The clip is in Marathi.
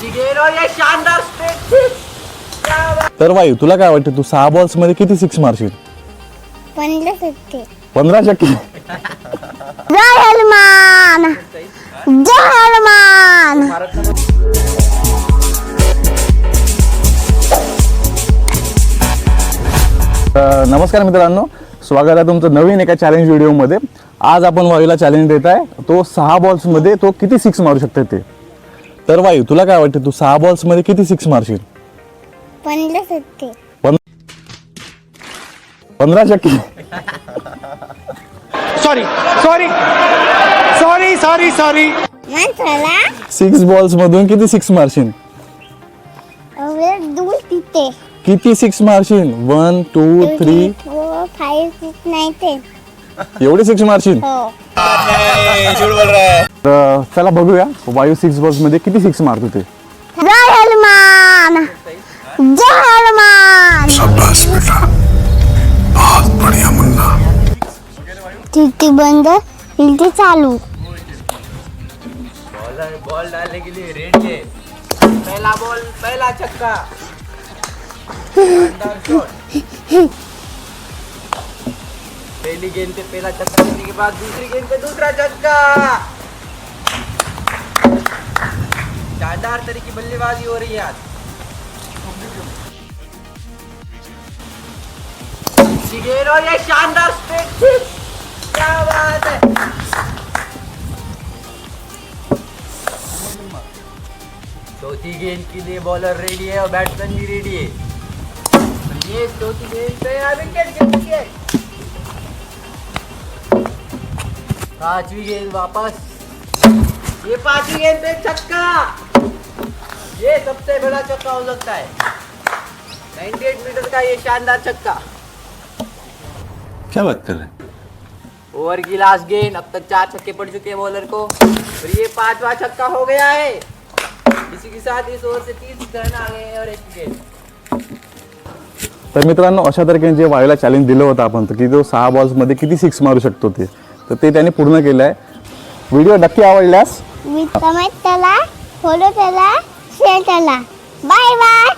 ये शानदार स्ट्रेट। तर भाई तुला काय वाटतं, तू 6 बॉल्स मध्ये किती सिक्स मारशील? 15%. 15%. जय हनुमान, जय हनुमान. नमस्कार मित्रांनो, स्वागत आहे तुमचं नवीन एका चॅलेंज व्हिडिओमध्ये. आज आपण वायूला चॅलेंज देत आहे, तो 6 बॉल्स मध्ये तो किती सिक्स मारू शकते ते. तर वायू तुला काय वाटतं, तू 6 बॉल्स मध्ये किती सिक्स मारशील? 15%. 15%. सॉरी. माणसाला 6 बॉल्स मधून किती सिक्स मारशील? दूर तिथे किती सिक्स मारशील? 1 2 3 4 5 6 9 10. एवढे सिक्स मारशील? हो. तर चला बघूया वायू 6 बॉल्स मध्ये किती सिक्स मारतो ते. जय हनुमान, जय हनुमान. शाबाश बेटा, बहुत बढ़िया मुन्ना. तिथे बंद, इथे चालू. बॉल डालने के लिए रेडी है। पहला बॉल, पहला छक्का। शानदार शॉट। पहली गेंद पे पहला छक्का देने के बाद दूसरी गेंद पे दूसरा छक्का। शानदार तरह की बल्लेबाजी हो रही है आज। और ये शानदार स्ट्रेट हिट। क्या बात है। चौथी गेंद के लिए बॉलर रेडी है और बैट्समैन भी रेडी है। ये चौथी गेंद पे विकेट गिर चुकी है। पांचवी गेंद वापस। ये पांचवी गेंद पे छक्का। ये सबसे बड़ा छक्का हो सकता है। 98 मीटर का ये शानदार छक्का। क्या बात कर रहे हैं? ओवर की लास्ट गेंद। अब तक 4 छक्के पड़ चुके हैं बॉलर को और ये 5वां छक्का हो गया है। इसी के साथ इस ओवर से 30 रन आ गए हैं और 1 विकेट। तर मित्रांनो, अशा तरीके जे वायूला चॅलेंज दिलं होतं आपण, तर की तो 6 बॉल्स मध्ये किती सिक्स मारू शकतो ते, तर ते त्याने पूर्ण केलं आहे. व्हिडिओ नक्की आवडल्यास मी त्याला फॉलो केला, शेअर केला. Bye bye.